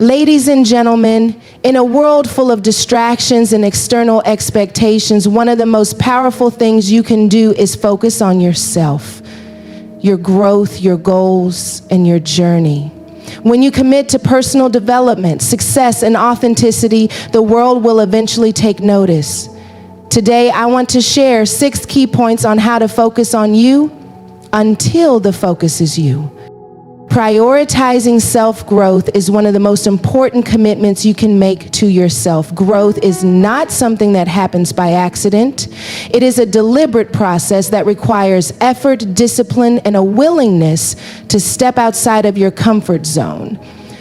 Ladies and gentlemen, in a world full of distractions and external expectations, one of the most powerful things you can do is focus on yourself, your growth, your goals, and your journey. When you commit to personal development, success, and authenticity, the world will eventually take notice. Today, I want to share 6 key points on how to focus on you until the focus is you. Prioritizing self-growth is one of the most important commitments you can make to yourself. Growth is not something that happens by accident. It is a deliberate process that requires effort, discipline, and a willingness to step outside of your comfort zone.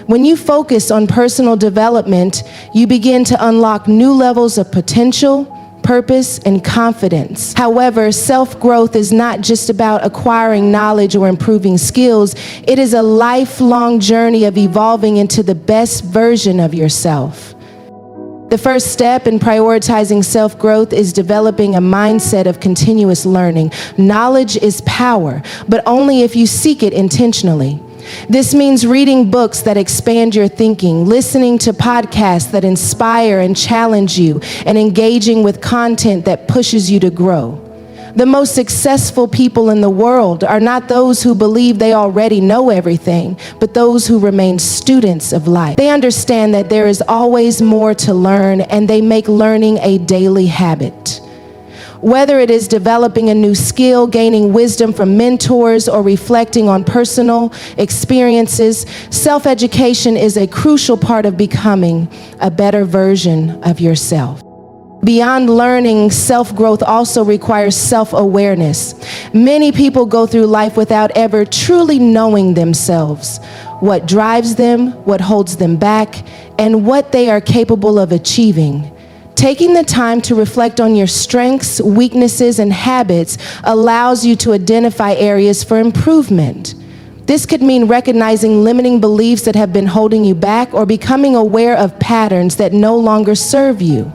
When you focus on personal development, you begin to unlock new levels of potential, purpose, and confidence. However, self-growth is not just about acquiring knowledge or improving skills. It is a lifelong journey of evolving into the best version of yourself. The first step in prioritizing self-growth is developing a mindset of continuous learning. Knowledge is power, but only if you seek it intentionally. This means reading books that expand your thinking, listening to podcasts that inspire and challenge you, and engaging with content that pushes you to grow. The most successful people in the world are not those who believe they already know everything, but those who remain students of life. They understand that there is always more to learn, and they make learning a daily habit. Whether it is developing a new skill, gaining wisdom from mentors, or reflecting on personal experiences, self-education is a crucial part of becoming a better version of yourself. Beyond learning, self-growth also requires self-awareness. Many people go through life without ever truly knowing themselves, what drives them, what holds them back, and what they are capable of achieving. Taking the time to reflect on your strengths, weaknesses, and habits allows you to identify areas for improvement. This could mean recognizing limiting beliefs that have been holding you back or becoming aware of patterns that no longer serve you.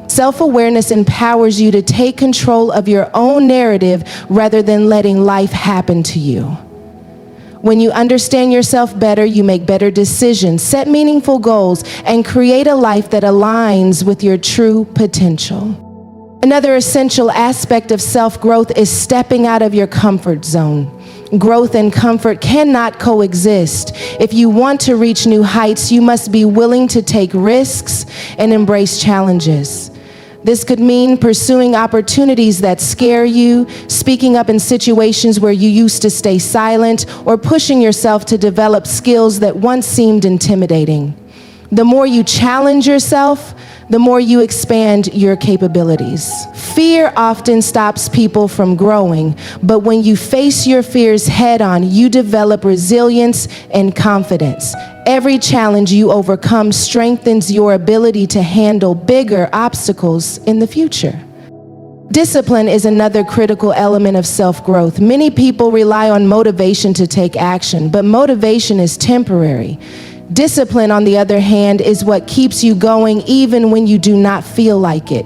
Self-awareness empowers you to take control of your own narrative rather than letting life happen to you. When you understand yourself better, you make better decisions, set meaningful goals, and create a life that aligns with your true potential. Another essential aspect of self-growth is stepping out of your comfort zone. Growth and comfort cannot coexist. If you want to reach new heights, you must be willing to take risks and embrace challenges. This could mean pursuing opportunities that scare you, speaking up in situations where you used to stay silent, or pushing yourself to develop skills that once seemed intimidating. The more you challenge yourself, the more you expand your capabilities. Fear often stops people from growing, but when you face your fears head on, you develop resilience and confidence. Every challenge you overcome strengthens your ability to handle bigger obstacles in the future. Discipline is another critical element of self-growth. Many people rely on motivation to take action, but motivation is temporary. Discipline, on the other hand, is what keeps you going even when you do not feel like it.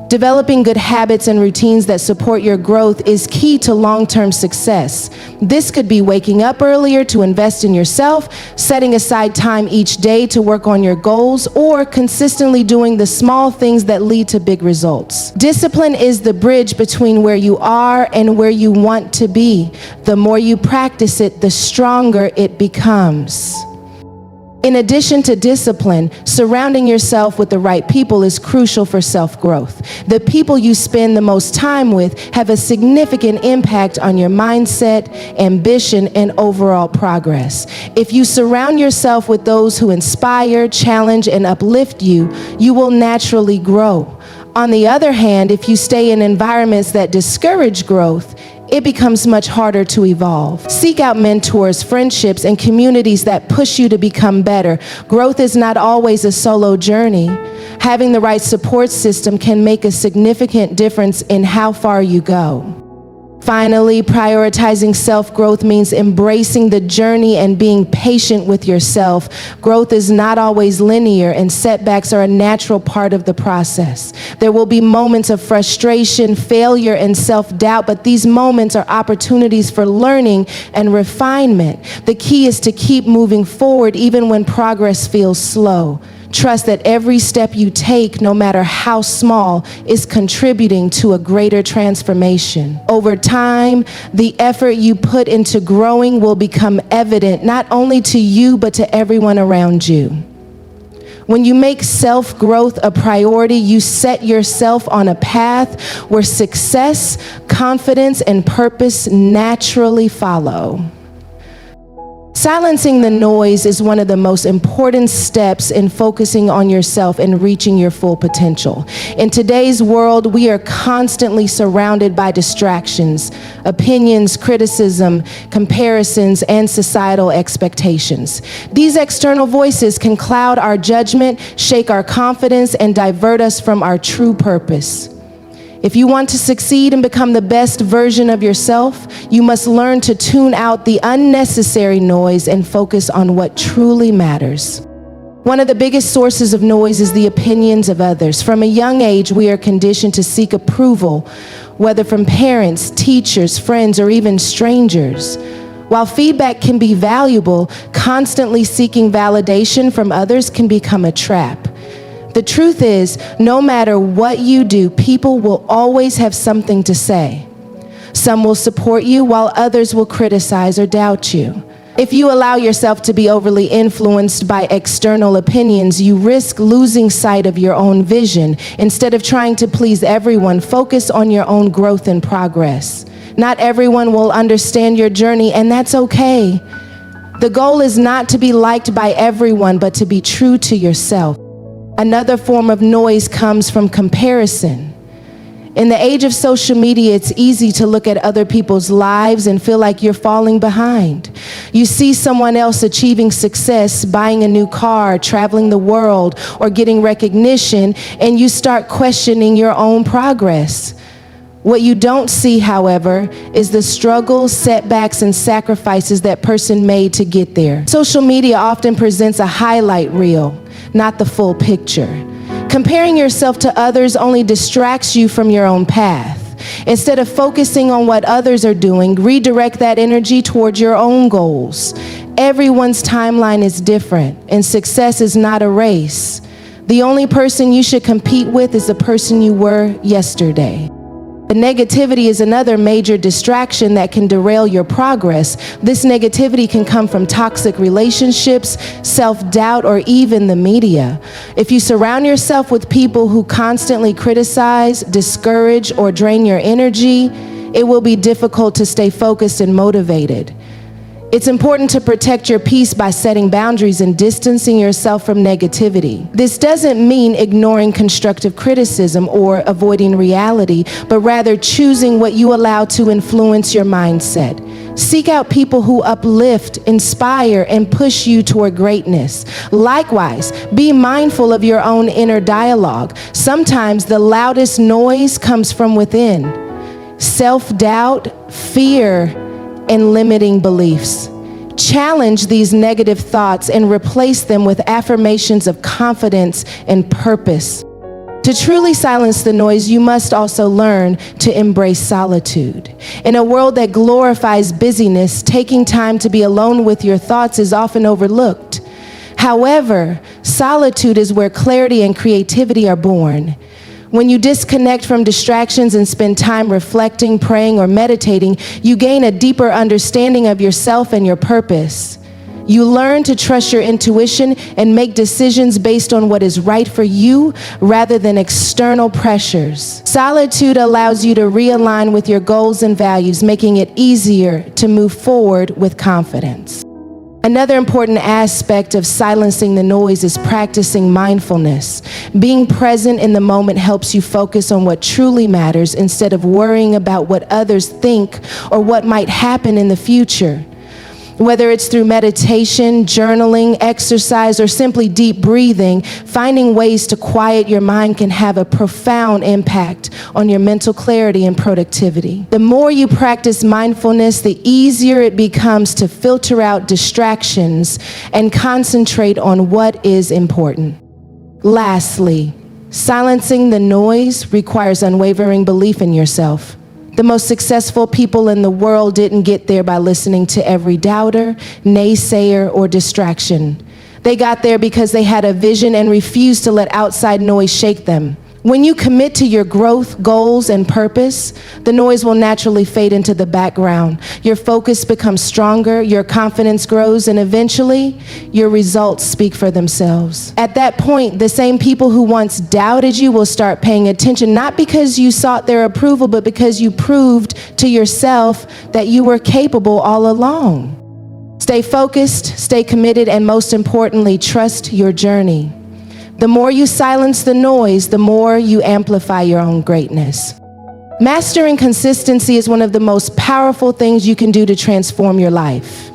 Developing good habits and routines that support your growth is key to long-term success. This could be waking up earlier to invest in yourself, setting aside time each day to work on your goals, or consistently doing the small things that lead to big results. Discipline is the bridge between where you are and where you want to be. The more you practice it, the stronger it becomes. In addition to discipline, surrounding yourself with the right people is crucial for self-growth. The people you spend the most time with have a significant impact on your mindset, ambition, and overall progress. If you surround yourself with those who inspire, challenge, and uplift you, you will naturally grow. On the other hand, if you stay in environments that discourage growth, it becomes much harder to evolve. Seek out mentors, friendships, and communities that push you to become better. Growth is not always a solo journey. Having the right support system can make a significant difference in how far you go. Finally, prioritizing self-growth means embracing the journey and being patient with yourself. Growth is not always linear, and setbacks are a natural part of the process. There will be moments of frustration, failure, and self-doubt, but these moments are opportunities for learning and refinement. The key is to keep moving forward even when progress feels slow. Trust that every step you take, no matter how small, is contributing to a greater transformation. Over time, the effort you put into growing will become evident not only to you, but to everyone around you. When you make self-growth a priority, you set yourself on a path where success, confidence, and purpose naturally follow. Silencing the noise is one of the most important steps in focusing on yourself and reaching your full potential. In today's world, we are constantly surrounded by distractions, opinions, criticism, comparisons, and societal expectations. These external voices can cloud our judgment, shake our confidence, and divert us from our true purpose. If you want to succeed and become the best version of yourself, you must learn to tune out the unnecessary noise and focus on what truly matters. One of the biggest sources of noise is the opinions of others. From a young age, we are conditioned to seek approval, whether from parents, teachers, friends, or even strangers. While feedback can be valuable, constantly seeking validation from others can become a trap. The truth is, no matter what you do, people will always have something to say. Some will support you, while others will criticize or doubt you. If you allow yourself to be overly influenced by external opinions, you risk losing sight of your own vision. Instead of trying to please everyone, focus on your own growth and progress. Not everyone will understand your journey, and that's okay. The goal is not to be liked by everyone, but to be true to yourself. Another form of noise comes from comparison. In the age of social media, it's easy to look at other people's lives and feel like you're falling behind. You see someone else achieving success, buying a new car, traveling the world, or getting recognition, and you start questioning your own progress. What you don't see, however, is the struggles, setbacks, and sacrifices that person made to get there. Social media often presents a highlight reel, not the full picture. Comparing yourself to others only distracts you from your own path. Instead of focusing on what others are doing, redirect that energy towards your own goals. Everyone's timeline is different, and success is not a race. The only person you should compete with is the person you were yesterday. The negativity is another major distraction that can derail your progress. This negativity can come from toxic relationships, self-doubt, or even the media. If you surround yourself with people who constantly criticize, discourage, or drain your energy, it will be difficult to stay focused and motivated. It's important to protect your peace by setting boundaries and distancing yourself from negativity. This doesn't mean ignoring constructive criticism or avoiding reality, but rather choosing what you allow to influence your mindset. Seek out people who uplift, inspire, and push you toward greatness. Likewise, be mindful of your own inner dialogue. Sometimes the loudest noise comes from within. Self-doubt, fear, and limiting beliefs. Challenge these negative thoughts and replace them with affirmations of confidence and purpose. To truly silence the noise, you must also learn to embrace solitude. In a world that glorifies busyness, taking time to be alone with your thoughts is often overlooked. However, solitude is where clarity and creativity are born. When you disconnect from distractions and spend time reflecting, praying, or meditating, you gain a deeper understanding of yourself and your purpose. You learn to trust your intuition and make decisions based on what is right for you rather than external pressures. Solitude allows you to realign with your goals and values, making it easier to move forward with confidence. Another important aspect of silencing the noise is practicing mindfulness. Being present in the moment helps you focus on what truly matters instead of worrying about what others think or what might happen in the future. Whether it's through meditation, journaling, exercise, or simply deep breathing, finding ways to quiet your mind can have a profound impact on your mental clarity and productivity. The more you practice mindfulness, the easier it becomes to filter out distractions and concentrate on what is important. Lastly, silencing the noise requires unwavering belief in yourself. The most successful people in the world didn't get there by listening to every doubter, naysayer, or distraction. They got there because they had a vision and refused to let outside noise shake them. When you commit to your growth, goals, and purpose, the noise will naturally fade into the background. Your focus becomes stronger, your confidence grows, and eventually, your results speak for themselves. At that point, the same people who once doubted you will start paying attention, not because you sought their approval, but because you proved to yourself that you were capable all along. Stay focused, stay committed, and most importantly, trust your journey. The more you silence the noise, the more you amplify your own greatness. Mastering consistency is one of the most powerful things you can do to transform your life.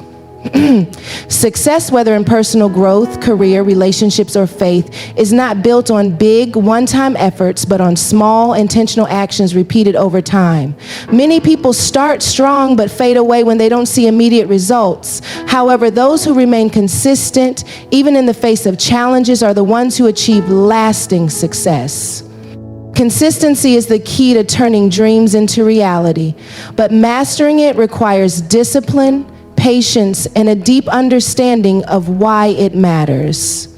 Success, whether in personal growth, career, relationships, or faith, is not built on big, one-time efforts, but on small, intentional actions repeated over time. Many people start strong but fade away when they don't see immediate results. However, those who remain consistent, even in the face of challenges, are the ones who achieve lasting success. Consistency is the key to turning dreams into reality, but mastering it requires discipline, patience, and a deep understanding of why it matters.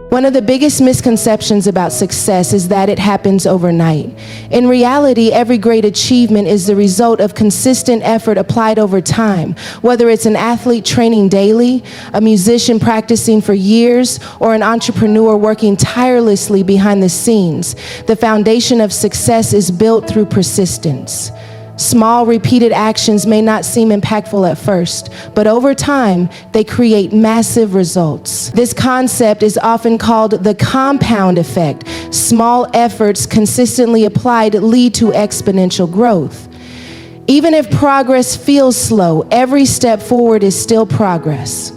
One of the biggest misconceptions about success is that it happens overnight. In reality, every great achievement is the result of consistent effort applied over time. Whether it's an athlete training daily, a musician practicing for years, or an entrepreneur working tirelessly behind the scenes, the foundation of success is built through persistence. Small, repeated actions may not seem impactful at first, but over time, they create massive results. This concept is often called the compound effect. Small efforts consistently applied lead to exponential growth. Even if progress feels slow, every step forward is still progress.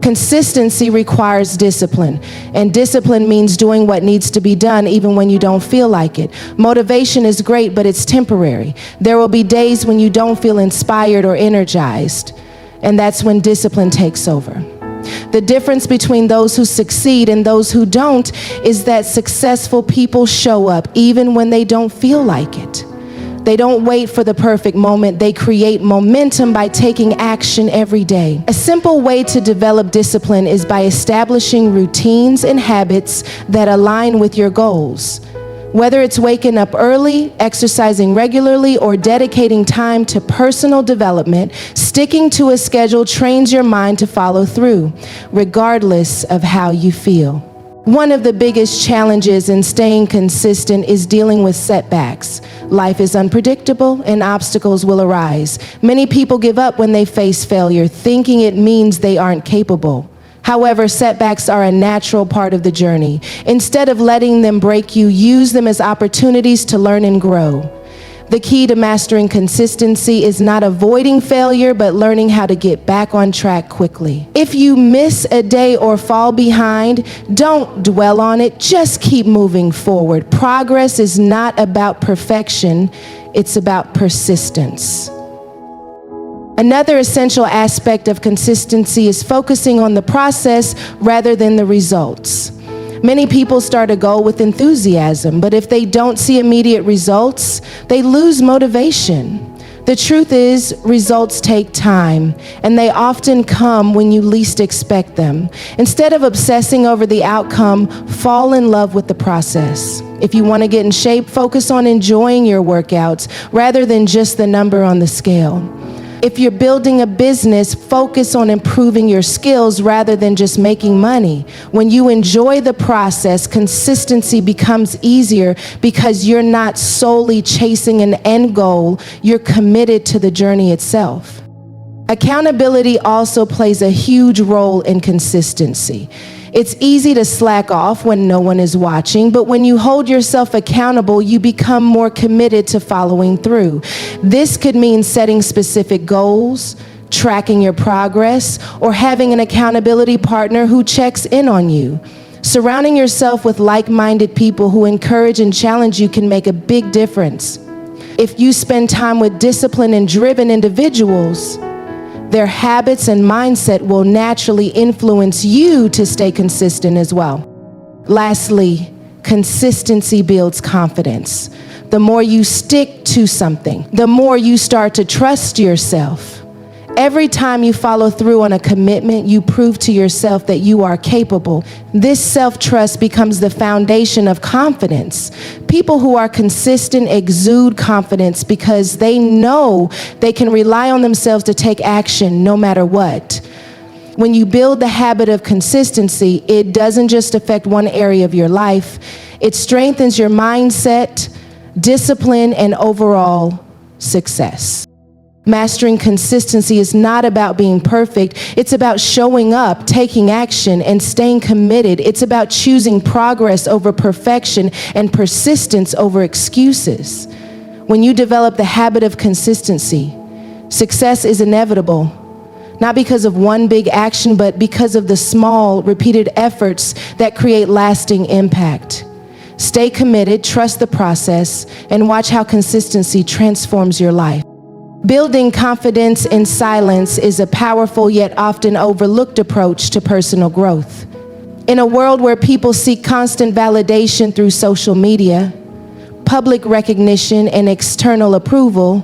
Consistency requires discipline, and discipline means doing what needs to be done even when you don't feel like it. Motivation is great, but it's temporary. There will be days when you don't feel inspired or energized, and that's when discipline takes over. The difference between those who succeed and those who don't is that successful people show up even when they don't feel like it. They don't wait for the perfect moment. They create momentum by taking action every day. A simple way to develop discipline is by establishing routines and habits that align with your goals. Whether it's waking up early, exercising regularly, or dedicating time to personal development, sticking to a schedule trains your mind to follow through, regardless of how you feel. One of the biggest challenges in staying consistent is dealing with setbacks. Life is unpredictable and obstacles will arise. Many people give up when they face failure, thinking it means they aren't capable. However, setbacks are a natural part of the journey. Instead of letting them break you, use them as opportunities to learn and grow. The key to mastering consistency is not avoiding failure, but learning how to get back on track quickly. If you miss a day or fall behind, don't dwell on it, just keep moving forward. Progress is not about perfection, it's about persistence. Another essential aspect of consistency is focusing on the process rather than the results. Many people start a goal with enthusiasm, but if they don't see immediate results, they lose motivation. The truth is, results take time, and they often come when you least expect them. Instead of obsessing over the outcome, fall in love with the process. If you want to get in shape, focus on enjoying your workouts rather than just the number on the scale. If you're building a business, focus on improving your skills rather than just making money. When you enjoy the process, consistency becomes easier because you're not solely chasing an end goal, you're committed to the journey itself. Accountability also plays a huge role in consistency. It's easy to slack off when no one is watching, but when you hold yourself accountable, you become more committed to following through. This could mean setting specific goals, tracking your progress, or having an accountability partner who checks in on you. Surrounding yourself with like-minded people who encourage and challenge you can make a big difference. If you spend time with disciplined and driven individuals, their habits and mindset will naturally influence you to stay consistent as well. Lastly, consistency builds confidence. The more you stick to something, the more you start to trust yourself. Every time you follow through on a commitment, you prove to yourself that you are capable. This self-trust becomes the foundation of confidence. People who are consistent exude confidence because they know they can rely on themselves to take action no matter what. When you build the habit of consistency, it doesn't just affect one area of your life. It strengthens your mindset, discipline, and overall success. Mastering consistency is not about being perfect. It's about showing up, taking action, and staying committed. It's about choosing progress over perfection and persistence over excuses. When you develop the habit of consistency, success is inevitable. Not because of one big action, but because of the small, repeated efforts that create lasting impact. Stay committed, trust the process, and watch how consistency transforms your life. Building confidence in silence is a powerful yet often overlooked approach to personal growth. In a world where people seek constant validation through social media, public recognition, and external approval,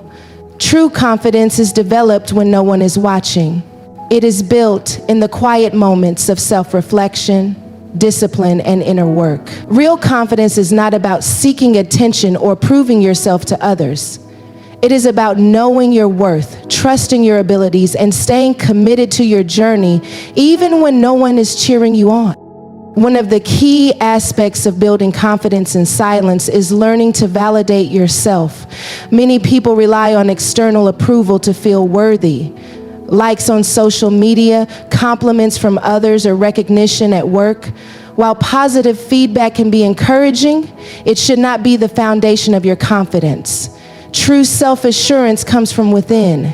true confidence is developed when no one is watching. It is built in the quiet moments of self-reflection, discipline, and inner work. Real confidence is not about seeking attention or proving yourself to others. It is about knowing your worth, trusting your abilities, and staying committed to your journey, even when no one is cheering you on. One of the key aspects of building confidence in silence is learning to validate yourself. Many people rely on external approval to feel worthy. Likes on social media, compliments from others, or recognition at work. While positive feedback can be encouraging, it should not be the foundation of your confidence. True self-assurance comes from within.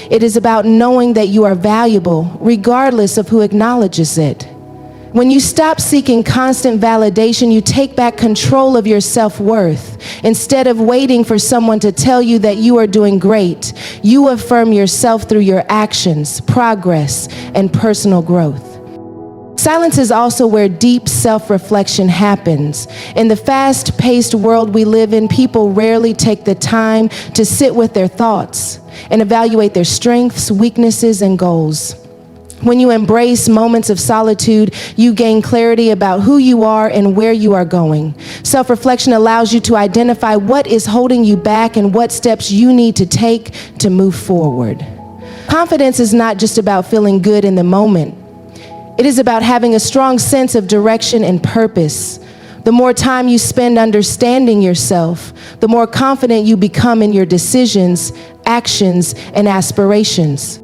It is about knowing that you are valuable, regardless of who acknowledges it. When you stop seeking constant validation, you take back control of your self-worth. Instead of waiting for someone to tell you that you are doing great, you affirm yourself through your actions, progress, and personal growth. Silence is also where deep self-reflection happens. In the fast-paced world we live in, people rarely take the time to sit with their thoughts and evaluate their strengths, weaknesses, and goals. When you embrace moments of solitude, you gain clarity about who you are and where you are going. Self-reflection allows you to identify what is holding you back and what steps you need to take to move forward. Confidence is not just about feeling good in the moment. It is about having a strong sense of direction and purpose. The more time you spend understanding yourself, the more confident you become in your decisions, actions, and aspirations.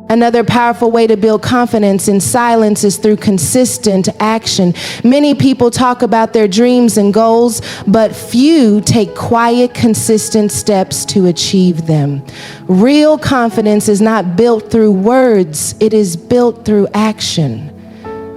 Another powerful way to build confidence in silence is through consistent action. Many people talk about their dreams and goals, but few take quiet, consistent steps to achieve them. Real confidence is not built through words, it is built through action.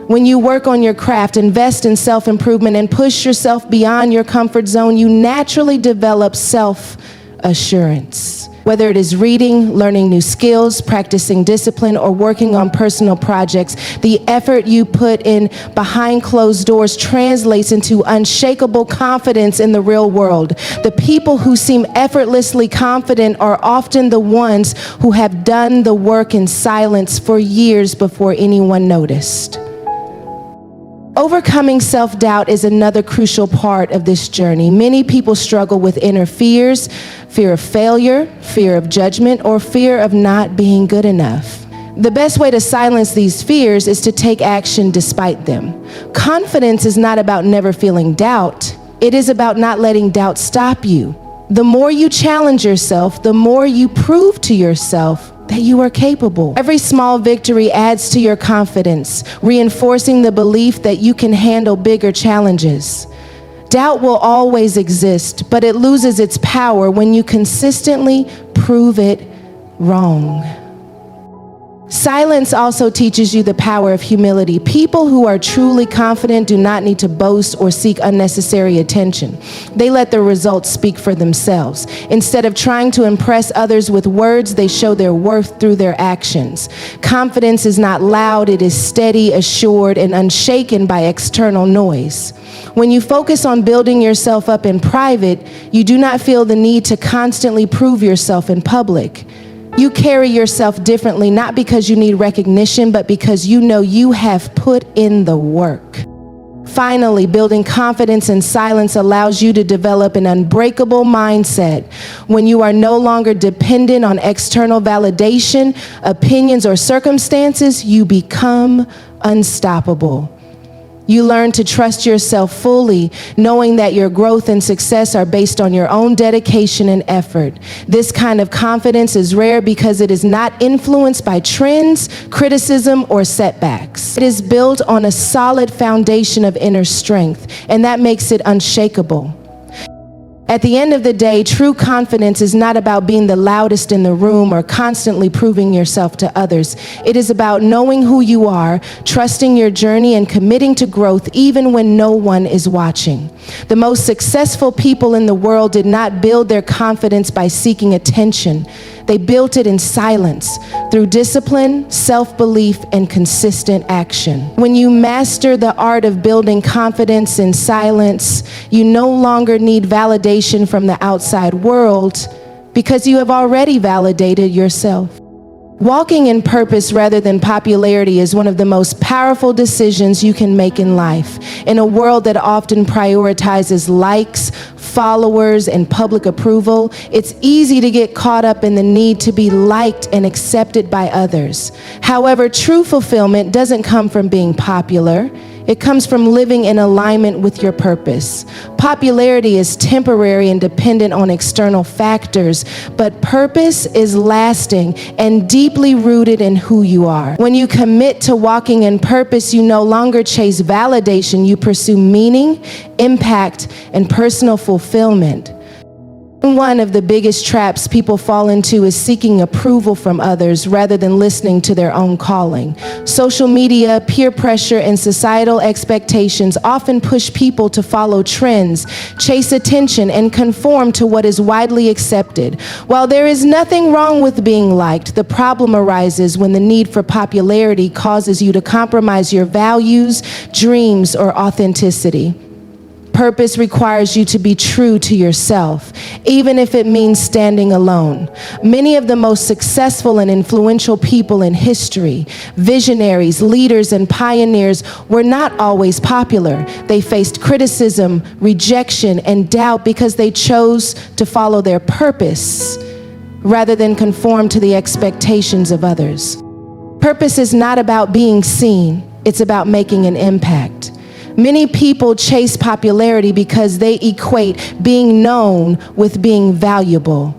When you work on your craft, invest in self-improvement, and push yourself beyond your comfort zone, you naturally develop self-assurance. Whether it is reading, learning new skills, practicing discipline, or working on personal projects, the effort you put in behind closed doors translates into unshakable confidence in the real world. The people who seem effortlessly confident are often the ones who have done the work in silence for years before anyone noticed. Overcoming self-doubt is another crucial part of this journey. Many people struggle with inner fears, fear of failure, fear of judgment, or fear of not being good enough. The best way to silence these fears is to take action despite them. Confidence is not about never feeling doubt. It is about not letting doubt stop you. The more you challenge yourself, the more you prove to yourself that you are capable. Every small victory adds to your confidence, reinforcing the belief that you can handle bigger challenges. Doubt will always exist, but it loses its power when you consistently prove it wrong. Silence also teaches you the power of humility. People who are truly confident do not need to boast or seek unnecessary attention. They let the results speak for themselves. Instead of trying to impress others with words, they show their worth through their actions. Confidence is not loud, it is steady, assured, and unshaken by external noise. When you focus on building yourself up in private, you do not feel the need to constantly prove yourself in public. You carry yourself differently, not because you need recognition, but because you know you have put in the work. Finally, building confidence in silence allows you to develop an unbreakable mindset. When you are no longer dependent on external validation, opinions, or circumstances, you become unstoppable. You learn to trust yourself fully, knowing that your growth and success are based on your own dedication and effort. This kind of confidence is rare because it is not influenced by trends, criticism, or setbacks. It is built on a solid foundation of inner strength, and that makes it unshakable. At the end of the day, true confidence is not about being the loudest in the room or constantly proving yourself to others. It is about knowing who you are, trusting your journey, and committing to growth even when no one is watching. The most successful people in the world did not build their confidence by seeking attention. They built it in silence, through discipline, self-belief, and consistent action. When you master the art of building confidence in silence, you no longer need validation from the outside world because you have already validated yourself. Walking in purpose rather than popularity is one of the most powerful decisions you can make in life. In a world that often prioritizes likes, followers, and public approval, it's easy to get caught up in the need to be liked and accepted by others. However, true fulfillment doesn't come from being popular. It comes from living in alignment with your purpose. Popularity is temporary and dependent on external factors, but purpose is lasting and deeply rooted in who you are. When you commit to walking in purpose, you no longer chase validation, you pursue meaning, impact, and personal fulfillment. One of the biggest traps people fall into is seeking approval from others rather than listening to their own calling. Social media, peer pressure, and societal expectations often push people to follow trends, chase attention, and conform to what is widely accepted. While there is nothing wrong with being liked, the problem arises when the need for popularity causes you to compromise your values, dreams, or authenticity. Purpose requires you to be true to yourself, even if it means standing alone. Many of the most successful and influential people in history, visionaries, leaders, and pioneers, were not always popular. They faced criticism, rejection, and doubt because they chose to follow their purpose rather than conform to the expectations of others. Purpose is not about being seen, it's about making an impact. Many people chase popularity because they equate being known with being valuable.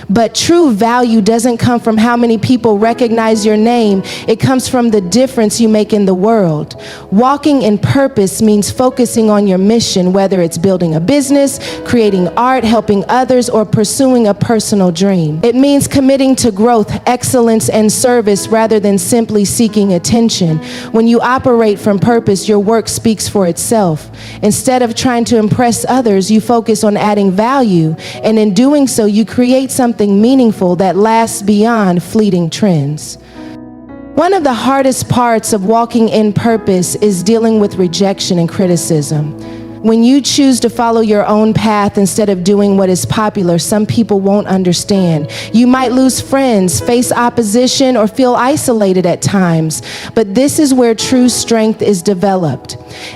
But true value doesn't come from how many people recognize your name. It comes from the difference you make in the world. Walking in purpose means focusing on your mission, whether it's building a business, creating art, helping others, or pursuing a personal dream. It means committing to growth, excellence, and service rather than simply seeking attention. When you operate from purpose, your work speaks for itself. Instead of trying to impress others, you focus on adding value, and in doing so, you create something meaningful that lasts beyond fleeting trends. One of the hardest parts of walking in purpose is dealing with rejection and criticism. When you choose to follow your own path instead of doing what is popular, some people won't understand. You might lose friends, face opposition, or feel isolated at times. But this is where true strength is developed.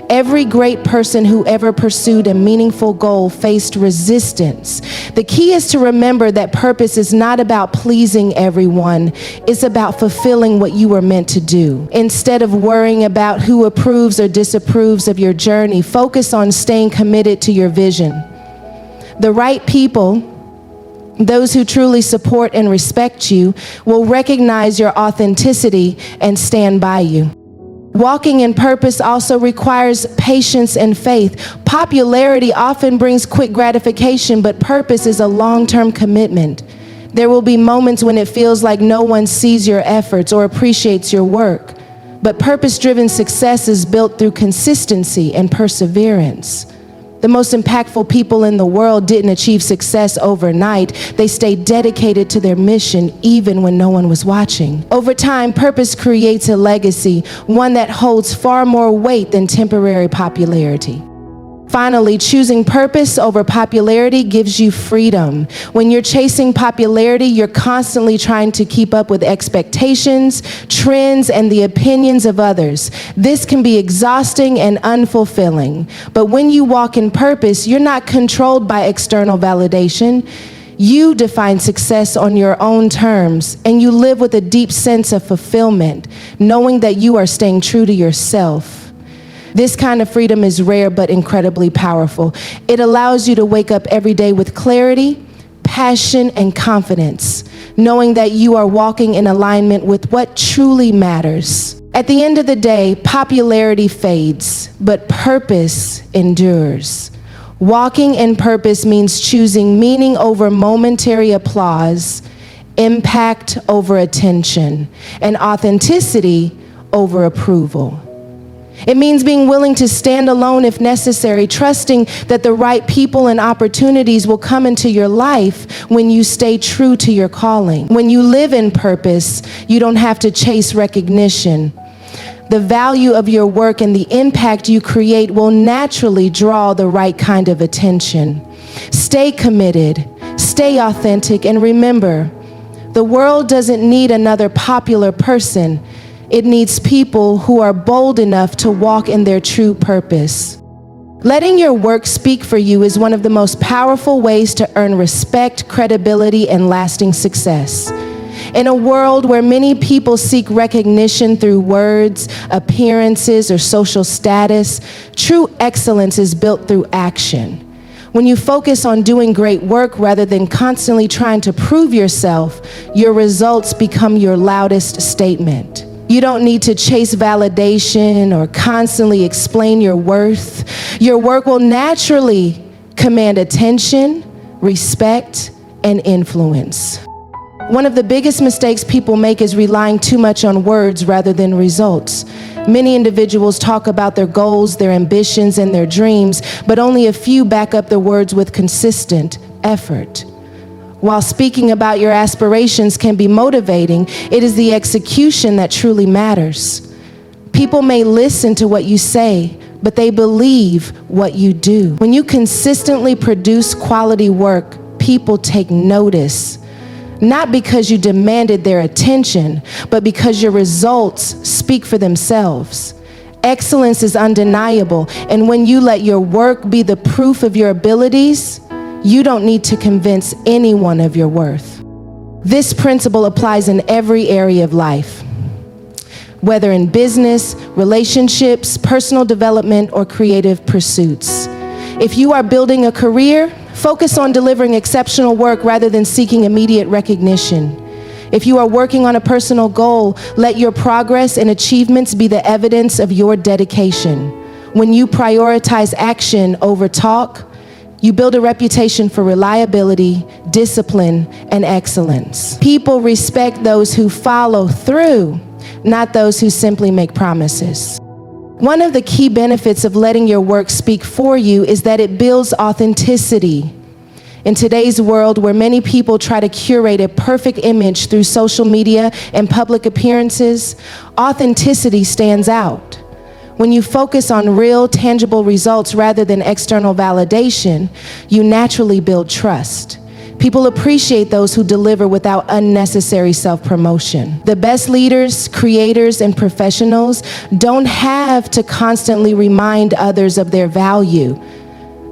Every great person who ever pursued a meaningful goal faced resistance. The key is to remember that purpose is not about pleasing everyone. It's about fulfilling what you were meant to do. Instead of worrying about who approves or disapproves of your journey, focus on staying committed to your vision. The right people, those who truly support and respect you, will recognize your authenticity and stand by you. Walking in purpose also requires patience and faith. Popularity often brings quick gratification, but purpose is a long-term commitment. There will be moments when it feels like no one sees your efforts or appreciates your work. But purpose-driven success is built through consistency and perseverance. The most impactful people in the world didn't achieve success overnight. They stayed dedicated to their mission even when no one was watching. Over time, purpose creates a legacy, one that holds far more weight than temporary popularity. Finally, choosing purpose over popularity gives you freedom. When you're chasing popularity, you're constantly trying to keep up with expectations, trends, and the opinions of others. This can be exhausting and unfulfilling. But when you walk in purpose, you're not controlled by external validation. You define success on your own terms, and you live with a deep sense of fulfillment, knowing that you are staying true to yourself. This kind of freedom is rare but incredibly powerful. It allows you to wake up every day with clarity, passion, and confidence, knowing that you are walking in alignment with what truly matters. At the end of the day, popularity fades, but purpose endures. Walking in purpose means choosing meaning over momentary applause, impact over attention, and authenticity over approval. It means being willing to stand alone if necessary, trusting that the right people and opportunities will come into your life when you stay true to your calling. When you live in purpose, you don't have to chase recognition. The value of your work and the impact you create will naturally draw the right kind of attention. Stay committed, stay authentic, and remember, the world doesn't need another popular person. It needs people who are bold enough to walk in their true purpose. Letting your work speak for you is one of the most powerful ways to earn respect, credibility, and lasting success. In a world where many people seek recognition through words, appearances, or social status, true excellence is built through action. When you focus on doing great work rather than constantly trying to prove yourself, your results become your loudest statement. You don't need to chase validation or constantly explain your worth. Your work will naturally command attention, respect, and influence. One of the biggest mistakes people make is relying too much on words rather than results. Many individuals talk about their goals, their ambitions, and their dreams, but only a few back up their words with consistent effort. While speaking about your aspirations can be motivating, it is the execution that truly matters. People may listen to what you say, but they believe what you do. When you consistently produce quality work, people take notice. Not because you demanded their attention, but because your results speak for themselves. Excellence is undeniable, and when you let your work be the proof of your abilities, you don't need to convince anyone of your worth. This principle applies in every area of life, whether in business, relationships, personal development, or creative pursuits. If you are building a career, focus on delivering exceptional work rather than seeking immediate recognition. If you are working on a personal goal, let your progress and achievements be the evidence of your dedication. When you prioritize action over talk, you build a reputation for reliability, discipline, and excellence. People respect those who follow through, not those who simply make promises. One of the key benefits of letting your work speak for you is that it builds authenticity. In today's world, where many people try to curate a perfect image through social media and public appearances, authenticity stands out. When you focus on real, tangible results rather than external validation, you naturally build trust. People appreciate those who deliver without unnecessary self-promotion. The best leaders, creators, and professionals don't have to constantly remind others of their value.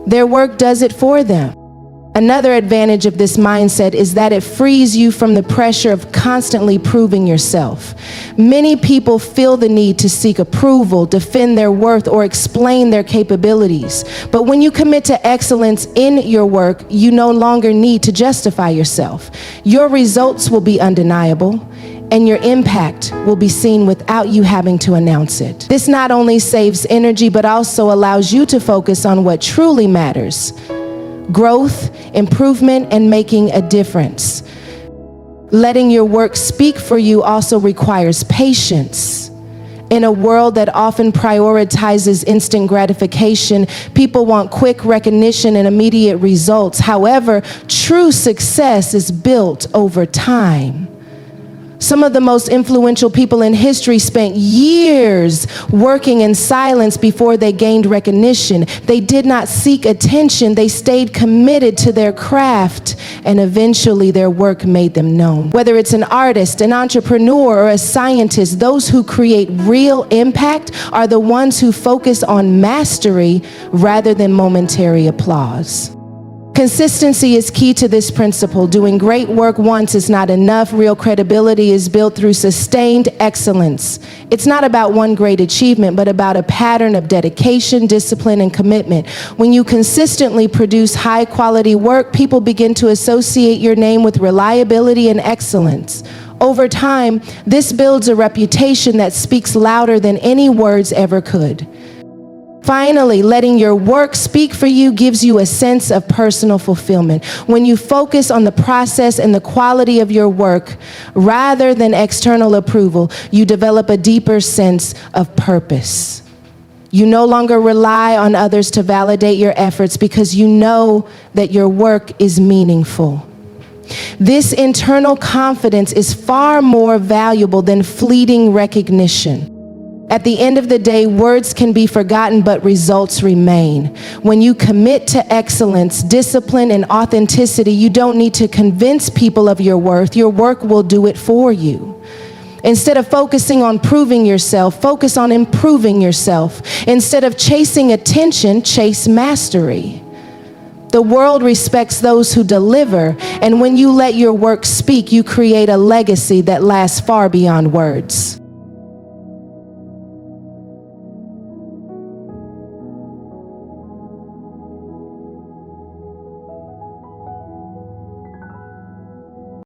Their work does it for them. Another advantage of this mindset is that it frees you from the pressure of constantly proving yourself. Many people feel the need to seek approval, defend their worth, or explain their capabilities. But when you commit to excellence in your work, you no longer need to justify yourself. Your results will be undeniable, and your impact will be seen without you having to announce it. This not only saves energy, but also allows you to focus on what truly matters: growth, improvement, and making a difference. Letting your work speak for you also requires patience. In a world that often prioritizes instant gratification, people want quick recognition and immediate results. However, true success is built over time. Some of the most influential people in history spent years working in silence before they gained recognition. They did not seek attention. They stayed committed to their craft, and eventually their work made them known. Whether it's an artist, an entrepreneur, or a scientist, those who create real impact are the ones who focus on mastery rather than momentary applause. Consistency is key to this principle. Doing great work once is not enough. Real credibility is built through sustained excellence. It's not about one great achievement, but about a pattern of dedication, discipline, and commitment. When you consistently produce high-quality work, people begin to associate your name with reliability and excellence. Over time, this builds a reputation that speaks louder than any words ever could. Finally, letting your work speak for you gives you a sense of personal fulfillment. When you focus on the process and the quality of your work rather than external approval, you develop a deeper sense of purpose. You no longer rely on others to validate your efforts because you know that your work is meaningful. This internal confidence is far more valuable than fleeting recognition. At the end of the day, words can be forgotten, but results remain. When you commit to excellence, discipline, and authenticity, you don't need to convince people of your worth. Your work will do it for you. Instead of focusing on proving yourself, focus on improving yourself. Instead of chasing attention, chase mastery. The world respects those who deliver, and when you let your work speak, you create a legacy that lasts far beyond words.